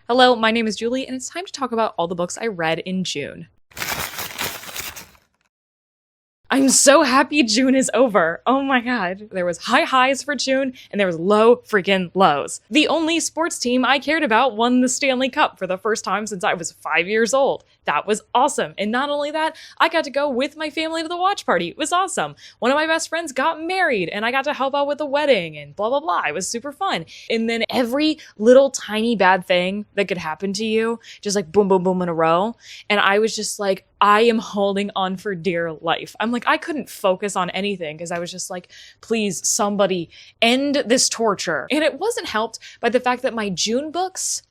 Hello, my name is Julie, and it's time to talk about all the books I read in June. I'm so happy June is over. Oh my god. There was high highs for June, and there was low freaking lows. The only sports team I cared about won the Stanley Cup for the first time since I was 5 years old. That was awesome. And not only that, I got to go with my family to the watch party. It was awesome. One of my best friends got married, and I got to help out with the wedding, and blah, blah, blah. It was super fun. And then every little tiny bad thing that could happen to you, just like boom, boom, boom in a row. And I was just like, I am holding on for dear life. I'm like, I couldn't focus on anything because I was just like, please, somebody end this torture. And it wasn't helped by the fact that my June books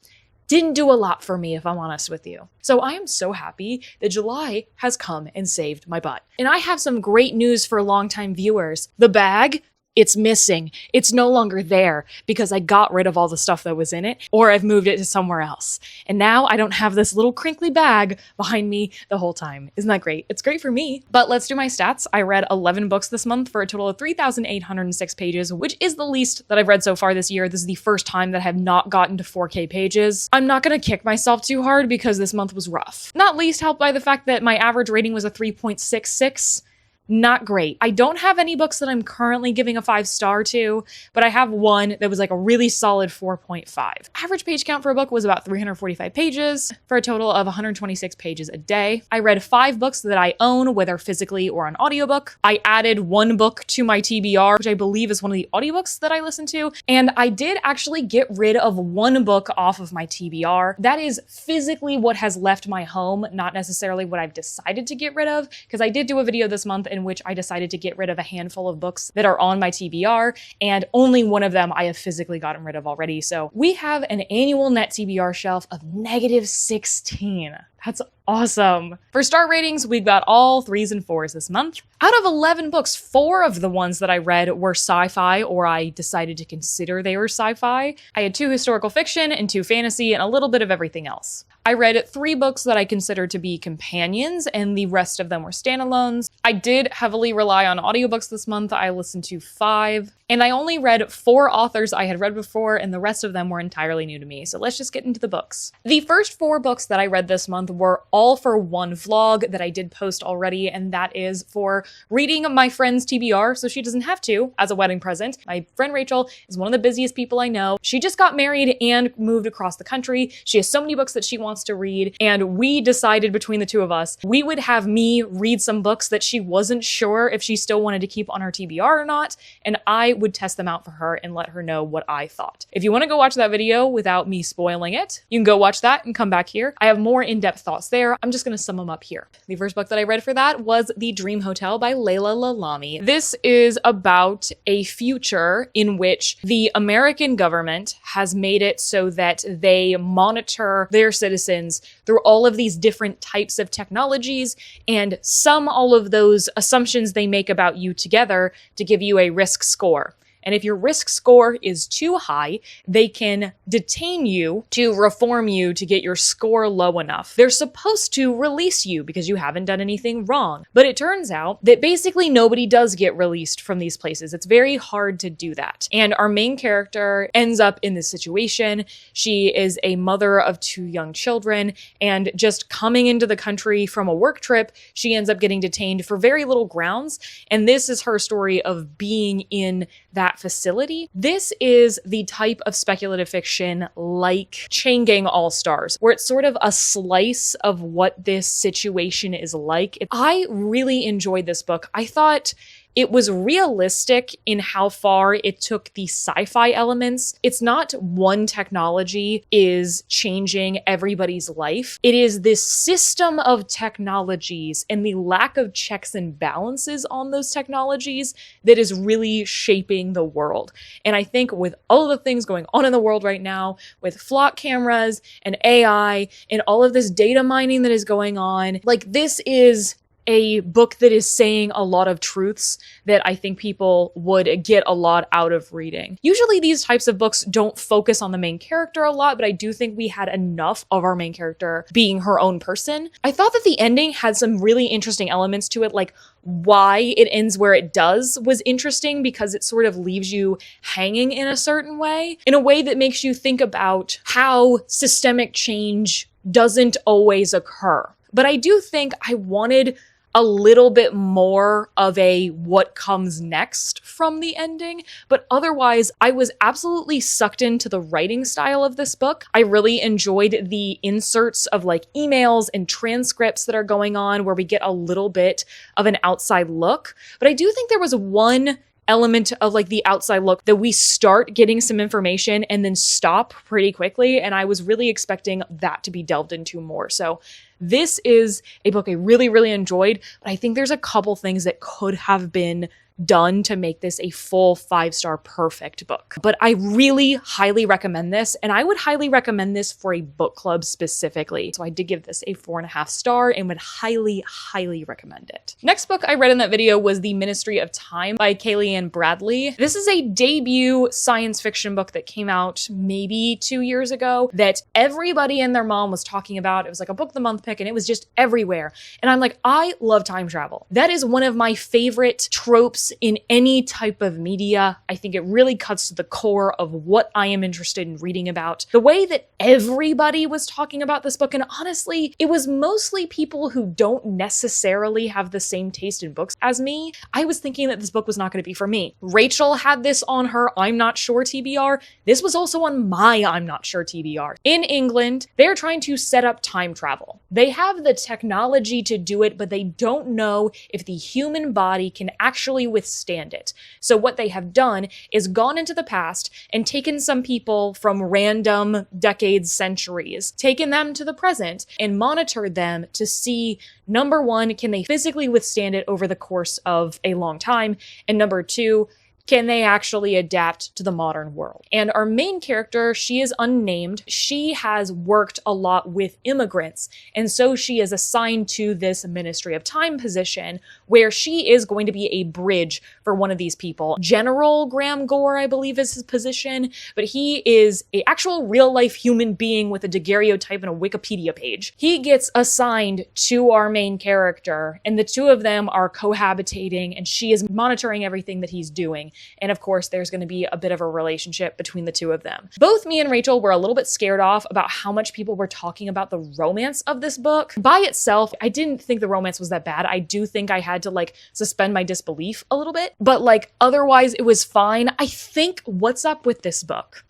didn't do a lot for me, if I'm honest with you. So I am so happy that July has come and saved my butt. And I have some great news for longtime viewers. The bag, it's missing. It's no longer there because I got rid of all the stuff that was in it, or I've moved it to somewhere else. And now I don't have this little crinkly bag behind me the whole time. Isn't that great? It's great for me. But let's do my stats. I read 11 books this month for a total of 3,806 pages, which is the least that I've read so far this year. This is the first time that I have not gotten to 4K pages. I'm not gonna kick myself too hard because this month was rough. Not least helped by the fact that my average rating was a 3.66. Not great. I don't have any books that I'm currently giving a 5-star to, but I have one that was like a really solid 4.5. Average page count for a book was about 345 pages for a total of 126 pages a day. I read 5 books that I own, whether physically or on audiobook. I added 1 book to my TBR, which I believe is one of the audiobooks that I listen to. And I did actually get rid of 1 book off of my TBR. That is physically what has left my home, not necessarily what I've decided to get rid of, because I did do a video this month in which I decided to get rid of a handful of books that are on my TBR, and only one of them I have physically gotten rid of already. So we have an annual net TBR shelf of -16. That's awesome. For star ratings, we've got all 3s and 4s this month. Out of 11 books, 4 of the ones that I read were sci-fi, or I decided to consider they were sci-fi. I had 2 historical fiction and 2 fantasy and a little bit of everything else. I read 3 books that I considered to be companions, and the rest of them were standalones. I did heavily rely on audiobooks this month. I listened to 5, and I only read 4 authors I had read before, and the rest of them were entirely new to me. So let's just get into the books. The first 4 books that I read this month were all for one vlog that I did post already, and that is for reading my friend's TBR, so she doesn't have to, as a wedding present. My friend Rachel is one of the busiest people I know. She just got married and moved across the country. She has so many books that she wants to read, and we decided between the 2 of us, we would have me read some books that she wasn't sure if she still wanted to keep on her TBR or not, and I would test them out for her and let her know what I thought. If you want to go watch that video without me spoiling it, you can go watch that and come back here. I have more in-depth thoughts there. I'm just going to sum them up here. The first book that I read for that was The Dream Hotel by Layla Lalami. This is about a future in which the American government has made it so that they monitor their citizens through all of these different types of technologies and sum all of those assumptions they make about you together to give you a risk score. And if your risk score is too high, they can detain you to reform you to get your score low enough. They're supposed to release you because you haven't done anything wrong. But it turns out that basically nobody does get released from these places. It's very hard to do that. And our main character ends up in this situation. She is a mother of 2 young children, and just coming into the country from a work trip, she ends up getting detained for very little grounds. And this is her story of being in that facility. This is the type of speculative fiction like Chain Gang All-Stars, where it's sort of a slice of what this situation is like. I really enjoyed this book. I thought it was realistic in how far it took the sci-fi elements. It's not one technology is changing everybody's life. It is this system of technologies and the lack of checks and balances on those technologies that is really shaping the world. And I think with all of the things going on in the world right now, with flock cameras and AI and all of this data mining that is going on, like, this is a book that is saying a lot of truths that I think people would get a lot out of reading. Usually these types of books don't focus on the main character a lot, but I do think we had enough of our main character being her own person. I thought that the ending had some really interesting elements to it, like why it ends where it does was interesting because it sort of leaves you hanging in a certain way, in a way that makes you think about how systemic change doesn't always occur. But I do think I wanted a little bit more of a what comes next from the ending, but otherwise I was absolutely sucked into the writing style of this book. I really enjoyed the inserts of like emails and transcripts that are going on where we get a little bit of an outside look, but I do think there was one element of like the outside look that we start getting some information and then stop pretty quickly, and I was really expecting that to be delved into more. So this is a book I really, really enjoyed, but I think there's a couple things that could have been done to make this a full 5-star perfect book. But I really highly recommend this, and I would highly recommend this for a book club specifically. So I did give this a 4.5 star and would highly, highly recommend it. Next book I read in that video was The Ministry of Time by Kayleigh Bradley. This is a debut science fiction book that came out maybe 2 years ago that everybody and their mom was talking about. It was like a book of the month pick and it was just everywhere. And I'm like, I love time travel. That is one of my favorite tropes in any type of media. I think it really cuts to the core of what I am interested in reading about. The way that everybody was talking about this book, and honestly, it was mostly people who don't necessarily have the same taste in books as me. I was thinking that this book was not going to be for me. Rachel had this on her I'm Not Sure TBR. This was also on my I'm Not Sure TBR. In England, they're trying to set up time travel. They have the technology to do it, but they don't know if the human body can actually withstand it. So what they have done is gone into the past and taken some people from random decades, centuries, taken them to the present and monitored them to see, number one, can they physically withstand it over the course of a long time? And number two, can they actually adapt to the modern world? And our main character, she is unnamed. She has worked a lot with immigrants. And so she is assigned to this Ministry of Time position where she is going to be a bridge for one of these people. General Graham Gore, I believe is his position, but he is an actual real life human being with a daguerreotype and a Wikipedia page. He gets assigned to our main character and the two of them are cohabitating and she is monitoring everything that he's doing. And of course, there's going to be a bit of a relationship between the two of them. Both me and Rachel were a little bit scared off about how much people were talking about the romance of this book. By itself, I didn't think the romance was that bad. I do think I had to like suspend my disbelief a little bit, but like otherwise it was fine. I think what's up with this book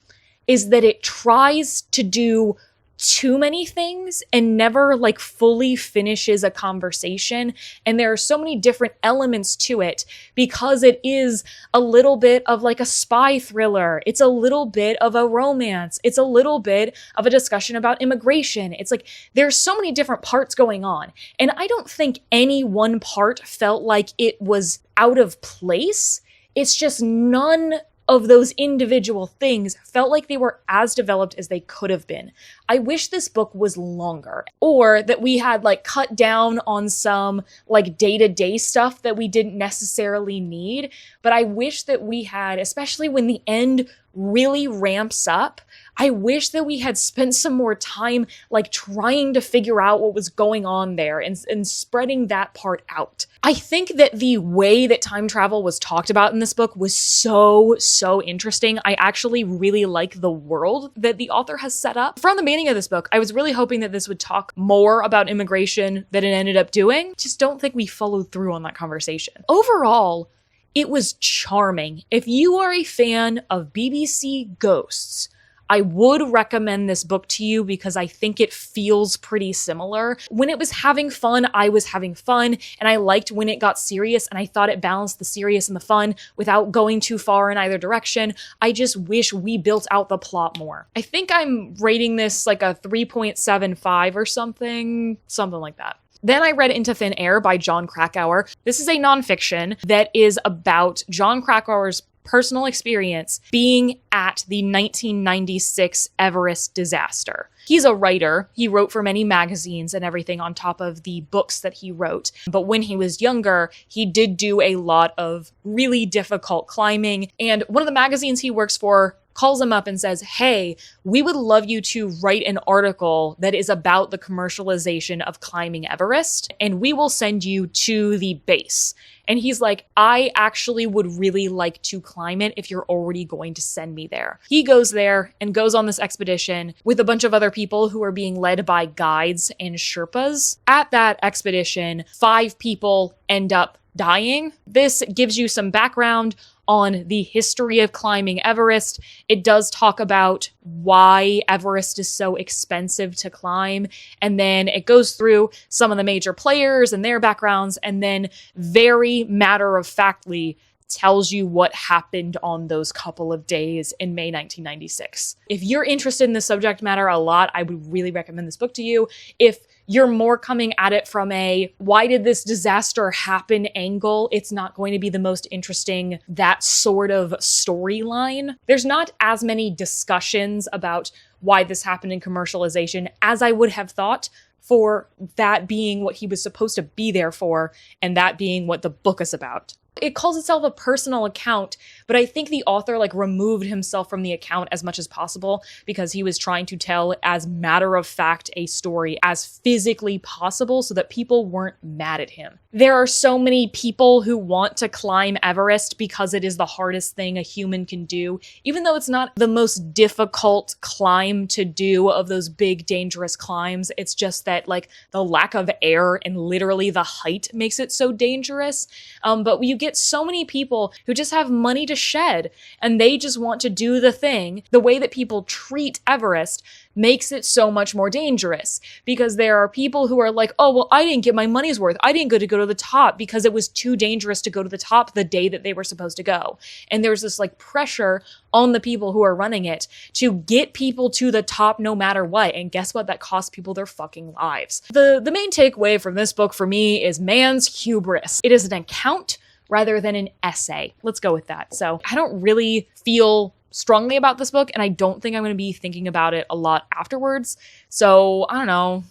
is that it tries to do too many things and never like fully finishes a conversation. And there are so many different elements to it because it is a little bit of like a spy thriller. It's a little bit of a romance. It's a little bit of a discussion about immigration. It's like there's so many different parts going on. And I don't think any one part felt like it was out of place. It's just none of those individual things felt like they were as developed as they could have been. I wish this book was longer, or that we had like cut down on some like day-to-day stuff that we didn't necessarily need. But I wish that we had, especially when the end really ramps up, I wish that we had spent some more time like trying to figure out what was going on there and spreading that part out. I think that the way that time travel was talked about in this book was so interesting. I actually really like the world that the author has set up. From the beginning of this book, I was really hoping that this would talk more about immigration than it ended up doing. Just don't think we followed through on that conversation. Overall, it was charming. If you are a fan of BBC Ghosts, I would recommend this book to you because I think it feels pretty similar. When it was having fun, I was having fun, and I liked when it got serious, and I thought it balanced the serious and the fun without going too far in either direction. I just wish we built out the plot more. I think I'm rating this like a 3.75 or something like that. Then I read Into Thin Air by Jon Krakauer. This is a nonfiction that is about Jon Krakauer's personal experience being at the 1996 Everest disaster. He's a writer. He wrote for many magazines and everything on top of the books that he wrote. But when he was younger, he did do a lot of really difficult climbing. And one of the magazines he works for calls him up and says, hey, we would love you to write an article that is about the commercialization of climbing Everest, and we will send you to the base. And he's like, I actually would really like to climb it if you're already going to send me there. He goes there and goes on this expedition with a bunch of other people who are being led by guides and Sherpas. At that expedition, 5 people end up dying. This gives you some background on the history of climbing Everest. It does talk about why Everest is so expensive to climb. And then it goes through some of the major players and their backgrounds, and then very matter-of-factly tells you what happened on those couple of days in May 1996. If you're interested in this subject matter a lot, I would really recommend this book to you. If you're more coming at it from a why did this disaster happen angle, it's not going to be the most interesting, that sort of storyline. There's not as many discussions about why this happened in commercialization as I would have thought, for that being what he was supposed to be there for, and that being what the book is about. It calls itself a personal account, but I think the author removed himself from the account as much as possible because he was trying to tell as matter of fact a story as physically possible so that people weren't mad at him. There are so many people who want to climb Everest because it is the hardest thing a human can do, even though it's not the most difficult climb to do of those big dangerous climbs. It's just that the lack of air and literally the height makes it so dangerous. But you get so many people who just have money to shed and they just want to do the thing. The way that people treat Everest makes it so much more dangerous because there are people who are like, oh, well, I didn't get my money's worth. I didn't get to go to the top because it was too dangerous to go to the top the day that they were supposed to go. And there's this pressure on the people who are running it to get people to the top no matter what. And guess what? That costs people their fucking lives. The main takeaway from this book for me is man's hubris. It is an account rather than an essay. Let's go with that. So I don't really feel strongly about this book, and I don't think I'm going to be thinking about it a lot afterwards. So I don't know,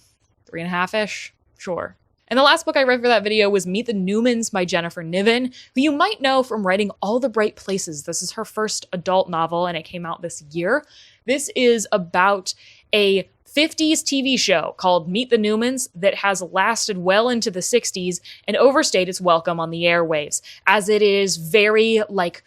3.5-ish, sure. And the last book I read for that video was Meet the Newmans by Jennifer Niven, who you might know from writing All the Bright Places. This is her first adult novel, and it came out this year. This is about a 50s TV show called Meet the Newmans that has lasted well into the 60s and overstayed its welcome on the airwaves, as it is very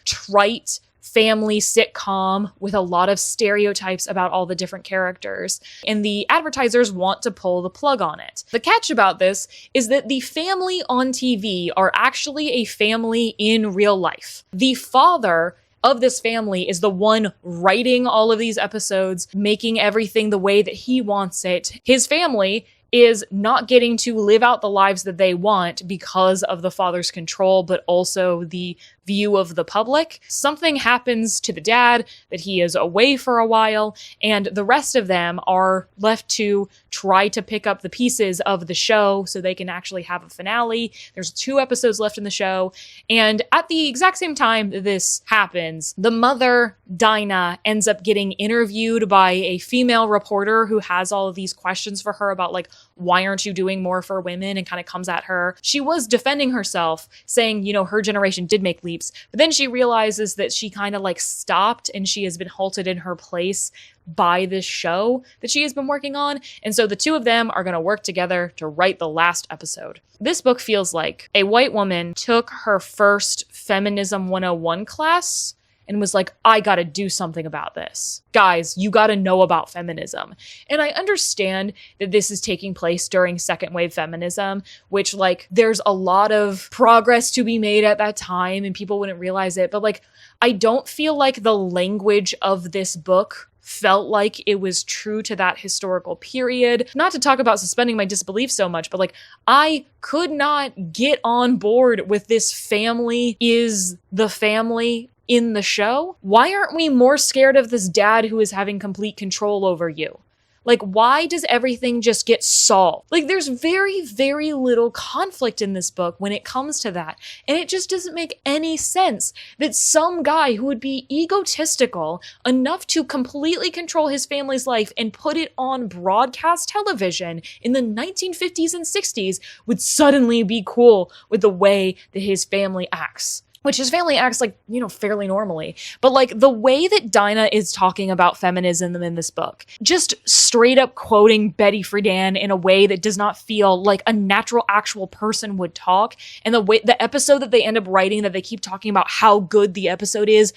trite family sitcom with a lot of stereotypes about all the different characters, and the advertisers want to pull the plug on it. The catch about this is that the family on TV are actually a family in real life. The father of this family is the one writing all of these episodes, making everything the way that he wants it. His family is not getting to live out the lives that they want because of the father's control, but also the view of the public. Something happens to the dad that he is away for a while, and the rest of them are left to try to pick up the pieces of the show so they can actually have a finale. There's 2 episodes left in the show, and at the exact same time that this happens, the mother, Dinah, ends up getting interviewed by a female reporter who has all of these questions for her about why aren't you doing more for women, and kind of comes at her. She was defending herself, saying, her generation did make leaps, but then she realizes that she kind of stopped and she has been halted in her place by this show that she has been working on. And so the 2 of them are going to work together to write the last episode. This book feels like a white woman took her first Feminism 101 class and was like, I gotta do something about this. Guys, you gotta know about feminism. And I understand that this is taking place during second wave feminism, which there's a lot of progress to be made at that time and people wouldn't realize it. But I don't feel like the language of this book felt like it was true to that historical period. Not to talk about suspending my disbelief so much, but I could not get on board with this family is the family in the show. Why aren't we more scared of this dad who is having complete control over you? Like, why does everything just get solved? Like, there's very, very little conflict in this book when it comes to that. And it just doesn't make any sense that some guy who would be egotistical enough to completely control his family's life and put it on broadcast television in the 1950s and 60s would suddenly be cool with the way that his family acts. Which his family acts like, fairly normally. But like the way that Dinah is talking about feminism in this book, just straight up quoting Betty Friedan in a way that does not feel like a natural, actual person would talk. And the episode that they end up writing that they keep talking about how good the episode is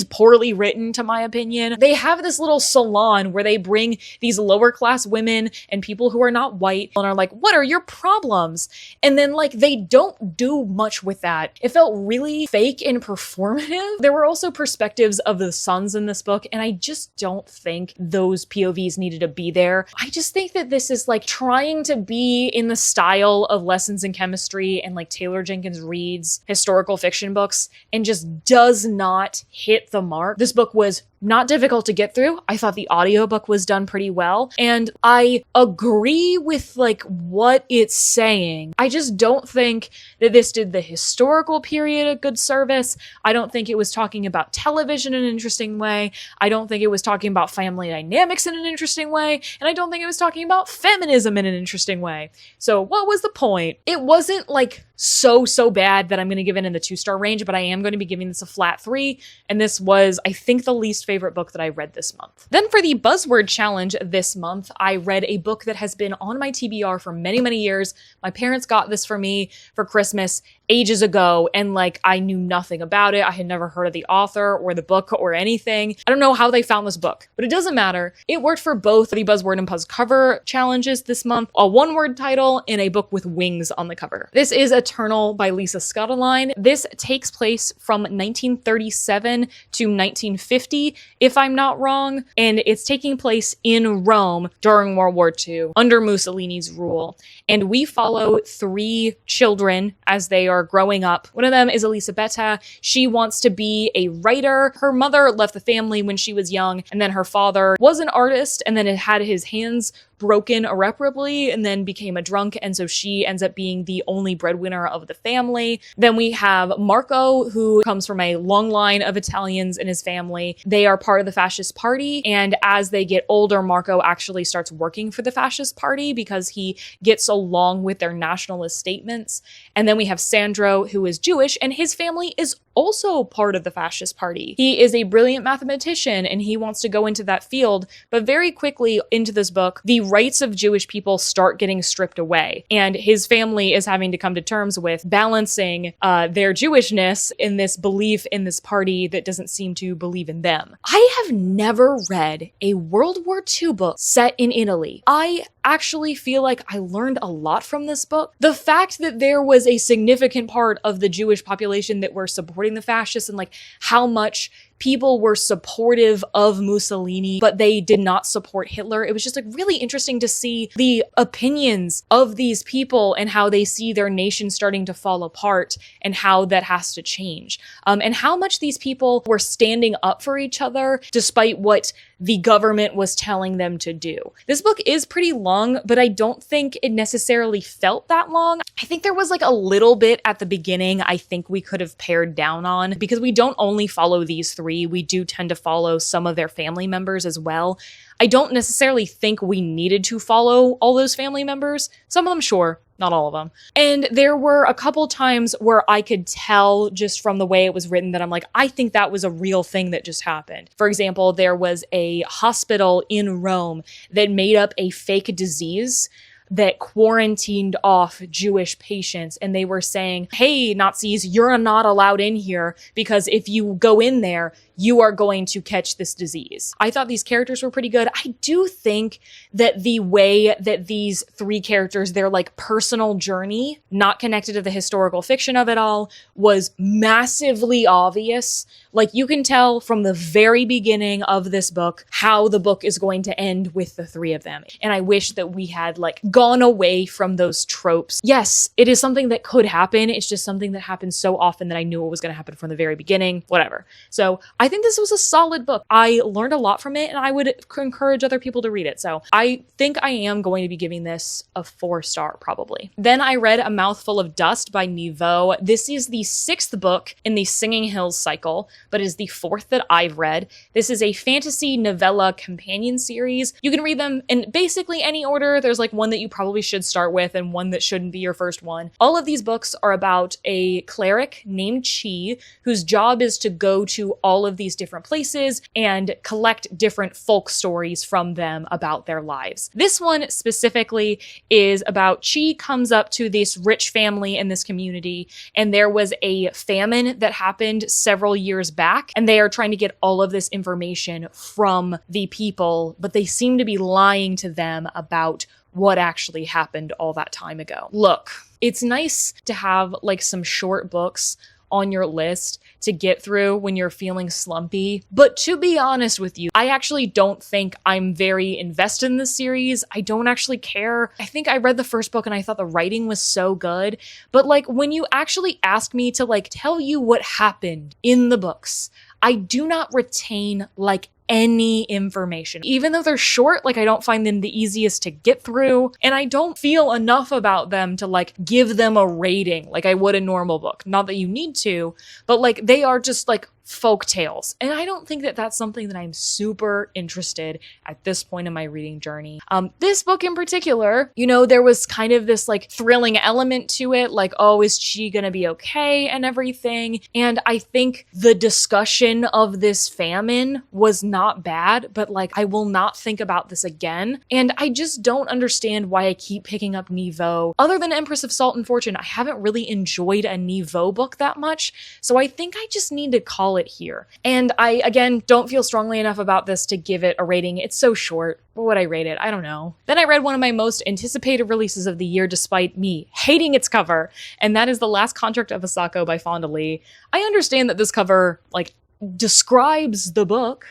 poorly written, to my opinion. They have this little salon where they bring these lower class women and people who are not white and are like, what are your problems? And then like, they don't do much with that. It felt really fake and performative. There were also perspectives of the sons in this book, and I just don't think those POVs needed to be there. I just think that this is like trying to be in the style of Lessons in Chemistry and like Taylor Jenkins Reid's historical fiction books, and just does not hit the mark. This book was not difficult to get through. I thought the audiobook was done pretty well, and I agree with like what it's saying. I just don't think that this did the historical period a good service. I don't think it was talking about television in an interesting way. I don't think it was talking about family dynamics in an interesting way, and I don't think it was talking about feminism in an interesting way. So what was the point? It wasn't like so bad that I'm going to give it in the 2-star range, but I am going to be giving this a flat 3, and this was, I think, the least favorite book that I read this month. Then for the buzzword challenge this month, I read a book that has been on my TBR for many, many years. My parents got this for me for Christmas ages ago, and like I knew nothing about it. I had never heard of the author or the book or anything. I don't know how they found this book, but it doesn't matter. It worked for both the buzzword and puzzle cover challenges this month. A one-word title and a book with wings on the cover. This is Eternal by Lisa Scuddeline. This takes place from 1937 to 1950, if I'm not wrong, and it's taking place in Rome during World War II under Mussolini's rule. And we follow 3 children as they are growing up. One of them is Elisabetta. She wants to be a writer. Her mother left the family when she was young, and then her father was an artist, and then it had his hands broken irreparably and then became a drunk, and so she ends up being the only breadwinner of the family. Then we have Marco, who comes from a long line of Italians in his family. They are part of the fascist party, and as they get older, Marco actually starts working for the fascist party because he gets along with their nationalist statements. And then we have Sandro, who is Jewish, and his family is also part of the fascist party. He is a brilliant mathematician and he wants to go into that field, but very quickly into this book, the rights of Jewish people start getting stripped away, and his family is having to come to terms with balancing their Jewishness in this belief in this party that doesn't seem to believe in them. I have never read a World War II book set in Italy. I actually feel like I learned a lot from this book. The fact that there was a significant part of the Jewish population that were supporting the fascists, and like how much people were supportive of Mussolini, but they did not support Hitler. It was just like really interesting to see the opinions of these people and how they see their nation starting to fall apart and how that has to change. And how much these people were standing up for each other despite what the government was telling them to do. This book is pretty long, but I don't think it necessarily felt that long. I think there was like a little bit at the beginning I think we could have pared down on, because we don't only follow these 3, we do tend to follow some of their family members as well. I don't necessarily think we needed to follow all those family members. Some of them, sure, not all of them. And there were a couple times where I could tell just from the way it was written that I'm like, I think that was a real thing that just happened. For example, there was a hospital in Rome that made up a fake disease that quarantined off Jewish patients, and they were saying, hey, Nazis, you're not allowed in here because if you go in there, you are going to catch this disease. I thought these characters were pretty good. I do think that the way that these 3 characters, their like personal journey, not connected to the historical fiction of it all, was massively obvious. Like, you can tell from the very beginning of this book how the book is going to end with the three of them. And I wish that we had like gone away from those tropes. Yes, it is something that could happen. It's just something that happens so often that I knew it was going to happen from the very beginning, whatever. So I think this was a solid book. I learned a lot from it, and I would encourage other people to read it. So I think I am going to be giving this a 4-star probably. Then I read A Mouthful of Dust by Niveau. This is the 6th book in the Singing Hills cycle, but is the 4th that I've read. This is a fantasy novella companion series. You can read them in basically any order. There's like one that you probably should start with and one that shouldn't be your first one. All of these books are about a cleric named Chi, whose job is to go to all of these different places and collect different folk stories from them about their lives. This one specifically is about Chi comes up to this rich family in this community, and there was a famine that happened several years back, and they are trying to get all of this information from the people, but they seem to be lying to them about what actually happened all that time ago. Look, it's nice to have like some short books on your list to get through when you're feeling slumpy. But to be honest with you, I actually don't think I'm very invested in this series. I don't actually care. I think I read the first book and I thought the writing was so good. But like when you actually ask me to like tell you what happened in the books, I do not retain like any information. Even though they're short, like I don't find them the easiest to get through, and I don't feel enough about them to like give them a rating like I would a normal book. Not that you need to, but like they are just like folk tales. And I don't think that that's something that I'm super interested at this point in my reading journey. This book in particular, you know, there was kind of this like thrilling element to it, like, oh, is she gonna be okay and everything? And I think the discussion of this famine was not bad, but like I will not think about this again. And I just don't understand why I keep picking up Niveau. Other than Empress of Salt and Fortune, I haven't really enjoyed a Niveau book that much. So I think I just need to call it here. And I, again, don't feel strongly enough about this to give it a rating. It's so short. What would I rate it? I don't know. Then I read one of my most anticipated releases of the year despite me hating its cover, and that is The Last Contract of Isako by Fonda Lee. I understand that this cover, like, describes the book.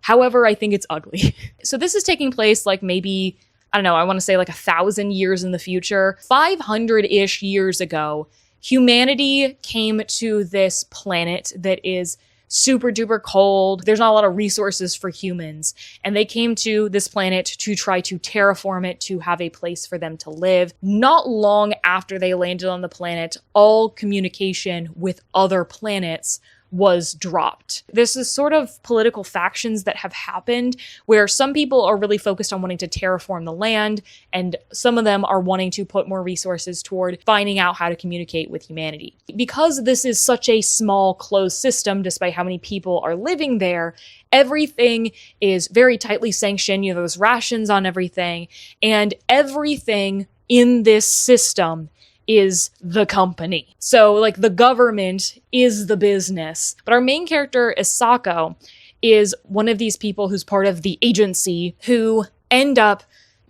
However, I think it's ugly. So this is taking place like maybe, I don't know, I want to say like 1,000 years in the future. 500-ish years ago, humanity came to this planet that is super duper cold. There's not a lot of resources for humans. And they came to this planet to try to terraform it to have a place for them to live. Not long after they landed on the planet, all communication with other planets was dropped. This is sort of political factions that have happened where some people are really focused on wanting to terraform the land, and some of them are wanting to put more resources toward finding out how to communicate with humanity. Because this is such a small, closed system, despite how many people are living there, everything is very tightly sanctioned. You know, there's rations on everything, and everything in this system is the company. So like the government is the business. But our main character, Isako, is one of these people who's part of the agency who end up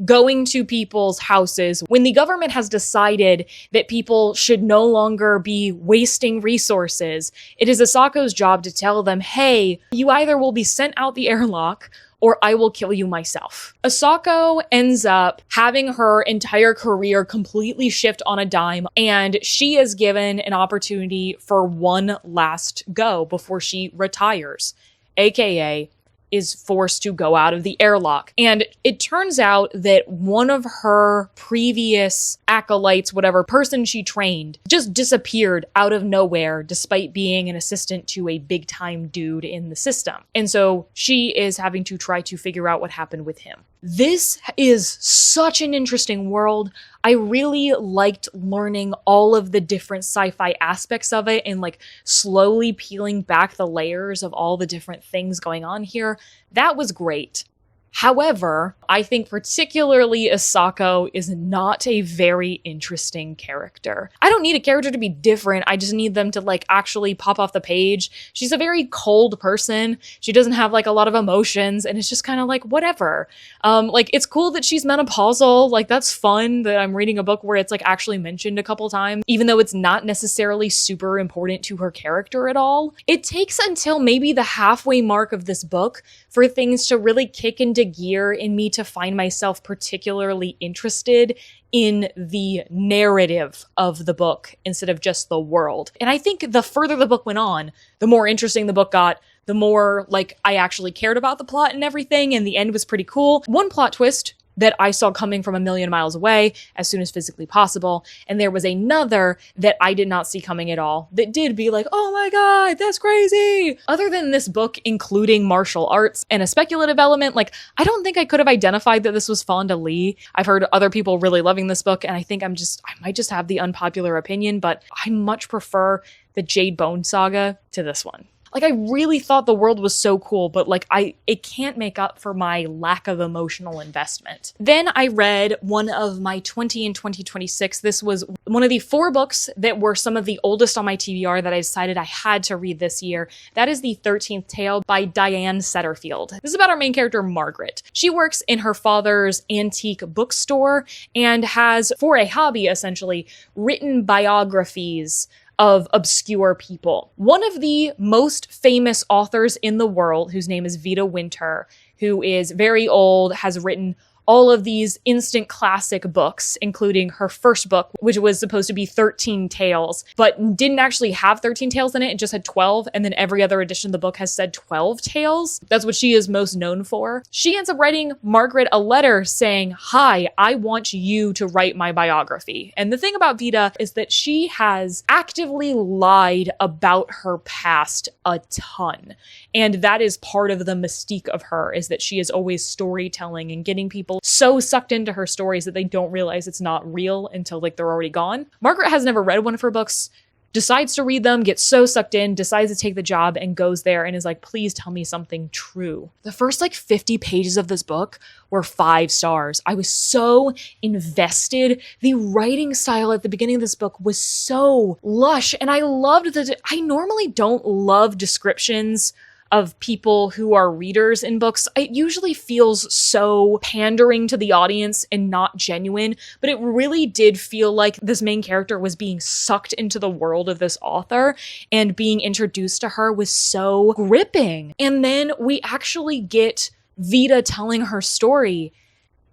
going to people's houses when the government has decided that people should no longer be wasting resources. It is Isako's job to tell them, hey, you either will be sent out the airlock or I will kill you myself. Isako ends up having her entire career completely shift on a dime, and she is given an opportunity for one last go before she retires, aka is forced to go out of the airlock. And it turns out that one of her previous acolytes, whatever person she trained, just disappeared out of nowhere despite being an assistant to a big time dude in the system. And so she is having to try to figure out what happened with him. This is such an interesting world. I really liked learning all of the different sci-fi aspects of it and like slowly peeling back the layers of all the different things going on here. That was great. However, I think particularly Isako is not a very interesting character. I don't need a character to be different. I just need them to like actually pop off the page. She's a very cold person. She doesn't have like a lot of emotions, and it's just kind of like whatever. Like it's cool that she's menopausal. Like that's fun that I'm reading a book where it's like actually mentioned a couple times, even though it's not necessarily super important to her character at all. It takes until maybe the halfway mark of this book for things to really kick into gear in me to find myself particularly interested in the narrative of the book instead of just the world. And I think the further the book went on, the more interesting the book got, the more like I actually cared about the plot and everything, and the end was pretty cool. One plot twist that I saw coming from a million miles away as soon as physically possible. And there was another that I did not see coming at all that did be like, oh my God, that's crazy. Other than this book including martial arts and a speculative element, like I don't think I could have identified that this was Fonda Lee. I've heard other people really loving this book, and I think I might just have the unpopular opinion, but I much prefer the Jade Bone saga to this one. Like, I really thought the world was so cool, but like it can't make up for my lack of emotional investment. Then I read one of my 20 in 2026. This was one of the 4 books that were some of the oldest on my TBR that I decided I had to read this year. That is The 13th Tale by Diane Setterfield. This is about our main character, Margaret. She works in her father's antique bookstore and has, for a hobby essentially, written biographies of obscure people. One of the most famous authors in the world, whose name is Vita Winter, who is very old, has written all of these instant classic books, including her first book, which was supposed to be 13 tales, but didn't actually have 13 tales in it. It just had 12. And then every other edition of the book has said 12 tales. That's what she is most known for. She ends up writing Margaret a letter saying, hi, I want you to write my biography. And the thing about Vita is that she has actively lied about her past a ton. And that is part of the mystique of her, is that she is always storytelling and getting people so sucked into her stories that they don't realize it's not real until like they're already gone. Margaret has never read one of her books, decides to read them, gets so sucked in, decides to take the job, and goes there and is like, please tell me something true. The first like 50 pages of this book were 5 stars. I was so invested. The writing style at the beginning of this book was so lush, and I loved that. I normally don't love descriptions of people who are readers in books. It usually feels so pandering to the audience and not genuine, but it really did feel like this main character was being sucked into the world of this author, and being introduced to her was so gripping. And then we actually get Vita telling her story,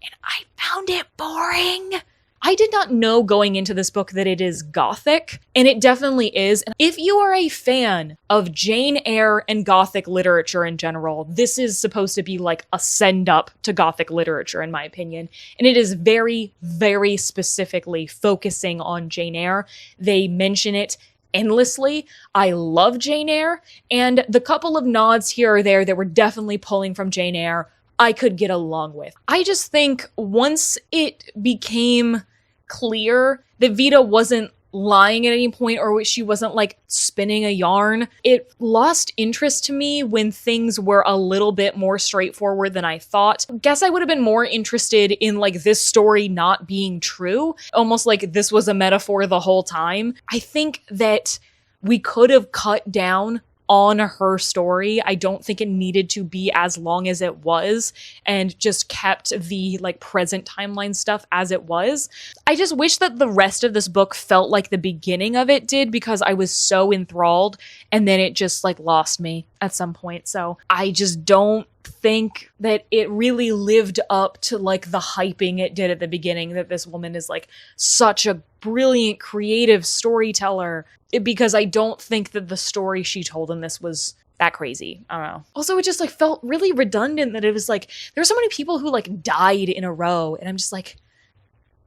and I found it boring. I did not know going into this book that it is gothic, and it definitely is. And if you are a fan of Jane Eyre and gothic literature in general, this is supposed to be like a send up to gothic literature, in my opinion. And it is very, very specifically focusing on Jane Eyre. They mention it endlessly. I love Jane Eyre, and the couple of nods here or there that were definitely pulling from Jane Eyre, I could get along with. I just think once it became clear that Vita wasn't lying at any point, or she wasn't like spinning a yarn, it lost interest to me when things were a little bit more straightforward than I thought. Guess I would have been more interested in like this story not being true, almost like this was a metaphor the whole time. I think that we could have cut down on her story. I don't think it needed to be as long as it was, and just kept the like present timeline stuff as it was. I just wish that the rest of this book felt like the beginning of it did, because I was so enthralled, and then it just like lost me at some point. So I just don't think that it really lived up to like the hyping it did at the beginning, that this woman is like such a brilliant creative storyteller, because I don't think that the story she told in this was that crazy. I don't know. Also, it just like felt really redundant that it was like there were so many people who like died in a row, and I'm just like,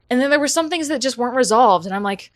and then there were some things that just weren't resolved, and I'm like,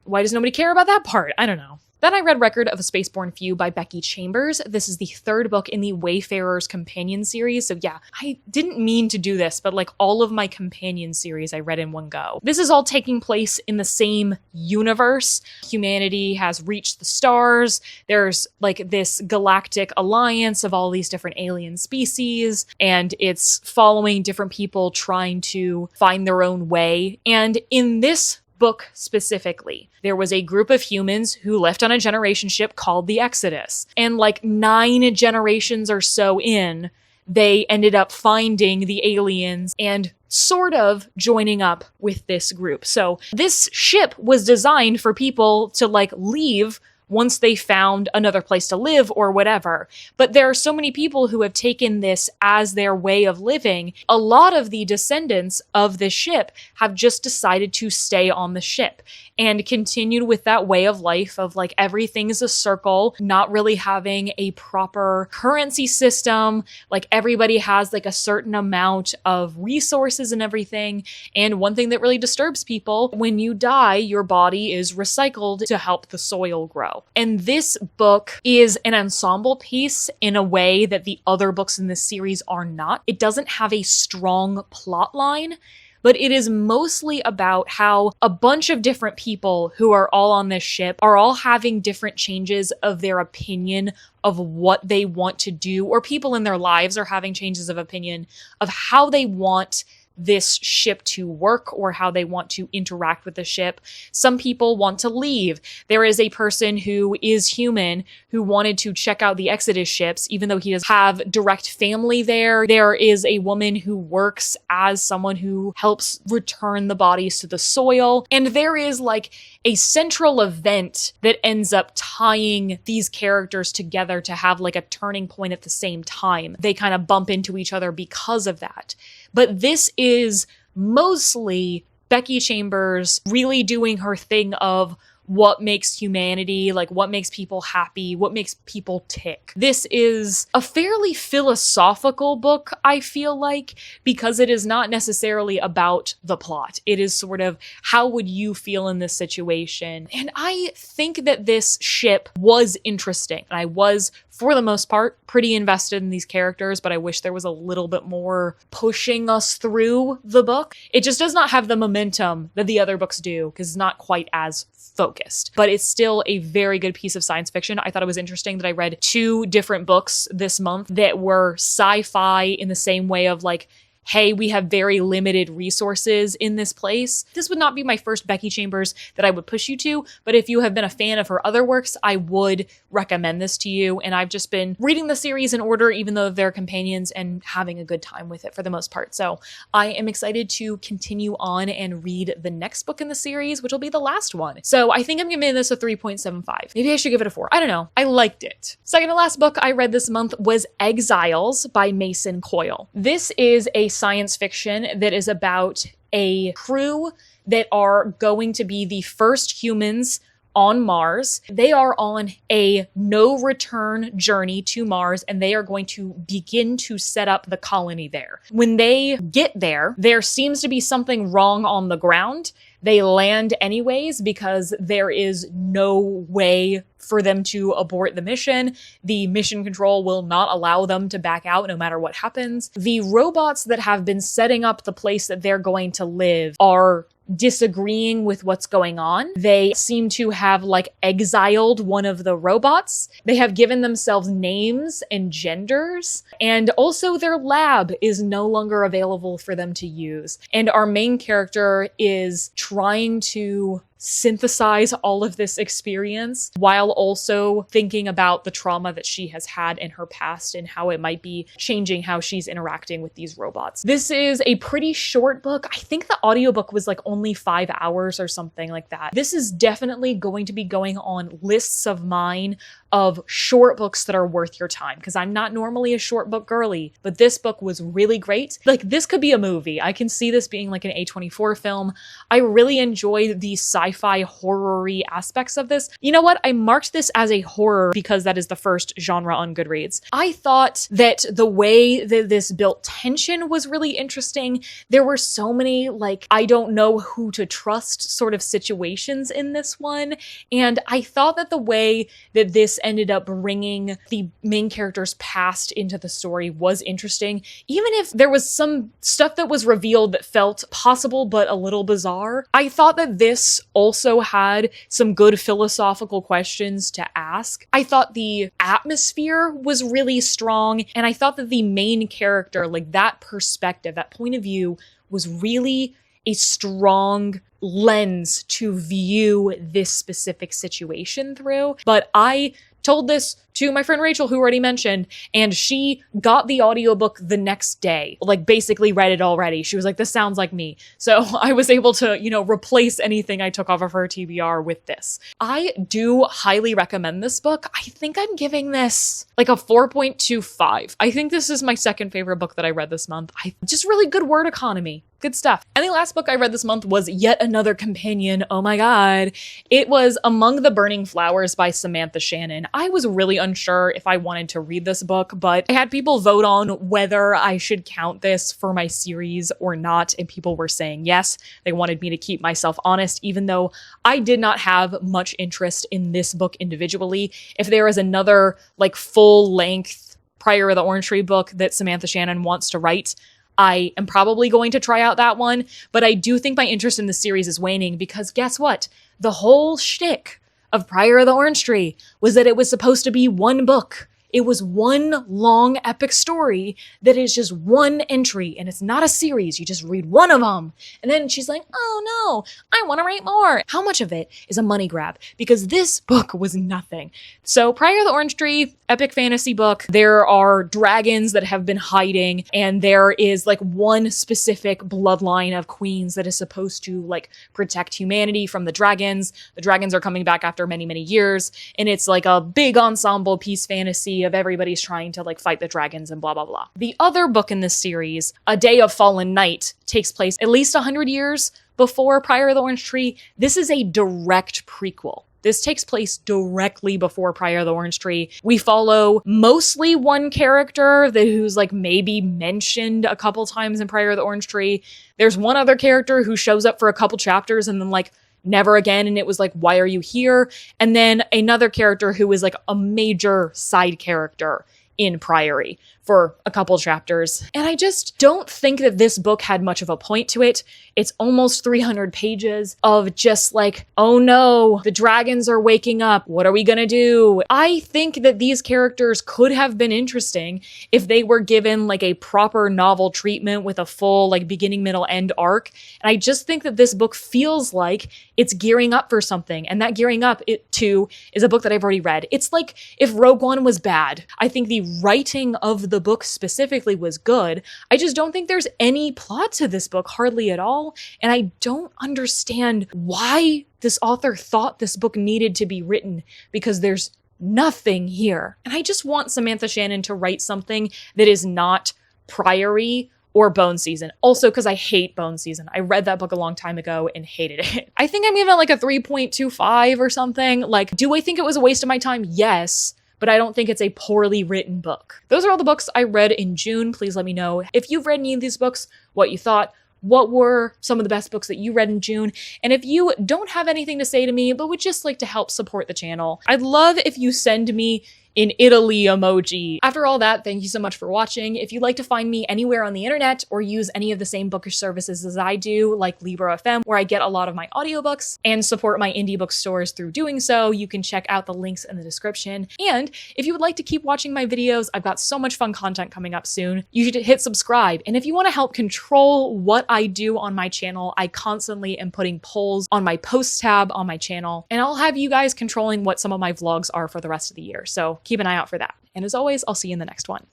why does nobody care about that part? I don't know. Then I read Record of a Spaceborne Few by Becky Chambers. This is the third book in the Wayfarer's Companion series. So yeah, I didn't mean to do this, but like all of my companion series I read in one go. This is all taking place in the same universe. Humanity has reached the stars. There's like this galactic alliance of all these different alien species, and it's following different people trying to find their own way. And in this book specifically, there was a group of humans who left on a generation ship called the Exodus. And like 9 generations or so in, they ended up finding the aliens and sort of joining up with this group. So this ship was designed for people to like leave once they found another place to live or whatever. But there are so many people who have taken this as their way of living. A lot of the descendants of this ship have just decided to stay on the ship and continued with that way of life of like everything's a circle, not really having a proper currency system. Like everybody has like a certain amount of resources and everything. And one thing that really disturbs people, when you die, your body is recycled to help the soil grow. And this book is an ensemble piece in a way that the other books in this series are not. It doesn't have a strong plot line, but it is mostly about how a bunch of different people who are all on this ship are all having different changes of their opinion of what they want to do, or people in their lives are having changes of opinion of how they want this ship to work or how they want to interact with the ship. Some people want to leave. There is a person who is human who wanted to check out the Exodus ships, even though he does have direct family there. There is a woman who works as someone who helps return the bodies to the soil. And there is like a central event that ends up tying these characters together to have like a turning point at the same time. They kind of bump into each other because of that. But this is mostly Becky Chambers really doing her thing of what makes humanity, like what makes people happy, what makes people tick. This is a fairly philosophical book, I feel like, because it is not necessarily about the plot. It is sort of how would you feel in this situation? And I think that this ship was interesting. I was, for the most part, pretty invested in these characters, but I wish there was a little bit more pushing us through the book. It just does not have the momentum that the other books do, because it's not quite as focused, but it's still a very good piece of science fiction. I thought it was interesting that I read 2 different books this month that were sci-fi in the same way of like, hey, we have very limited resources in this place. This would not be my first Becky Chambers that I would push you to, but if you have been a fan of her other works, I would recommend this to you. And I've just been reading the series in order, even though they're companions, and having a good time with it for the most part. So I am excited to continue on and read the next book in the series, which will be the last one. So I think I'm giving this a 3.75. Maybe I should give it a 4. I don't know. I liked it. Second to last book I read this month was Exiles by Mason Coyle. This is a science fiction that is about a crew that are going to be the first humans on Mars. They are on a no-return journey to Mars, and they are going to begin to set up the colony there. When they get there, there seems to be something wrong on the ground. They land anyways because there is no way for them to abort the mission. The mission control will not allow them to back out no matter what happens. The robots that have been setting up the place that they're going to live are disagreeing with what's going on. They seem to have like exiled one of the robots. They have given themselves names and genders, and also their lab is no longer available for them to use. And our main character is trying to synthesize all of this experience while also thinking about the trauma that she has had in her past and how it might be changing how she's interacting with these robots. This is a pretty short book. I think the audiobook was like only 5 hours or something like that. This is definitely going to be going on lists of mine of short books that are worth your time, because I'm not normally a short book girly, but this book was really great. Like, this could be a movie. I can see this being like an A24 film. I really enjoyed the sci sci-fi horror-y aspects of this. You know what? I marked this as a horror because that is the first genre on Goodreads. I thought that the way that this built tension was really interesting. There were so many, like, I don't know who to trust sort of situations in this one. And I thought that the way that this ended up bringing the main character's past into the story was interesting, even if there was some stuff that was revealed that felt possible but a little bizarre. I thought that this also had some good philosophical questions to ask. I thought the atmosphere was really strong, and I thought that the main character, like that perspective, that point of view, was really a strong lens to view this specific situation through. But I told this to my friend Rachel, who already mentioned, and she got the audiobook the next day, like basically read it already. She was like, this sounds like me. So I was able to, you know, replace anything I took off of her TBR with this. I do highly recommend this book. I think I'm giving this like a 4.25. I think this is my second favorite book that I read this month. Just really good word economy. Good stuff. And the last book I read this month was yet another companion. Oh my God. It was Among the Burning Flowers by Samantha Shannon. I was really unsure if I wanted to read this book, but I had people vote on whether I should count this for my series or not, and people were saying yes. They wanted me to keep myself honest, even though I did not have much interest in this book individually. If there is another like full-length Prior of the Orange Tree book that Samantha Shannon wants to write, I am probably going to try out that one, but I do think my interest in the series is waning because guess what? The whole shtick of Prior of the Orange Tree was that it was supposed to be one book. It was one long epic story that is just one entry, and it's not a series. You just read one of them. And then she's like, oh no, I want to write more. How much of it is a money grab? Because this book was nothing. So Prior of the Orange Tree, epic fantasy book. There are dragons that have been hiding, and there is like one specific bloodline of queens that is supposed to like protect humanity from the dragons. The dragons are coming back after many, many years, and it's like a big ensemble piece fantasy of everybody's trying to like fight the dragons and blah, blah, blah. The other book in this series, A Day of Fallen Night, takes place at least 100 years before Prior of the Orange Tree. This is a direct prequel. This takes place directly before Prior of the Orange Tree. We follow mostly one character who's like maybe mentioned a couple times in Prior of the Orange Tree. There's one other character who shows up for a couple chapters and then like never again, and it was like, why are you here? And then another character who is like a major side character in Priory for a couple chapters. And I just don't think that this book had much of a point to it. It's almost 300 pages of just like, oh no, the dragons are waking up. What are we gonna do? I think that these characters could have been interesting if they were given like a proper novel treatment with a full like beginning, middle, end arc. And I just think that this book feels like it's gearing up for something. And that gearing up it too is a book that I've already read. It's like if Rogue One was bad. I think the writing of the book specifically was good. I just don't think there's any plot to this book, hardly at all. And I don't understand why this author thought this book needed to be written, because there's nothing here. And I just want Samantha Shannon to write something that is not Priory or Bone Season. Also, because I hate Bone Season. I read that book a long time ago and hated it. I think I'm giving it like a 3.25 or something. Like, do I think it was a waste of my time? Yes. But I don't think it's a poorly written book. Those are all the books I read in June. Please let me know if you've read any of these books, what you thought, what were some of the best books that you read in June. And if you don't have anything to say to me, but would just like to help support the channel, I'd love if you send me an Italy emoji. After all that, thank you so much for watching. If you'd like to find me anywhere on the internet or use any of the same bookish services as I do, like Libro FM, where I get a lot of my audiobooks and support my indie bookstores through doing so, you can check out the links in the description. And if you would like to keep watching my videos, I've got so much fun content coming up soon. You should hit subscribe. And if you want to help control what I do on my channel, I constantly am putting polls on my posts tab on my channel, and I'll have you guys controlling what some of my vlogs are for the rest of the year. So keep an eye out for that. And as always, I'll see you in the next one.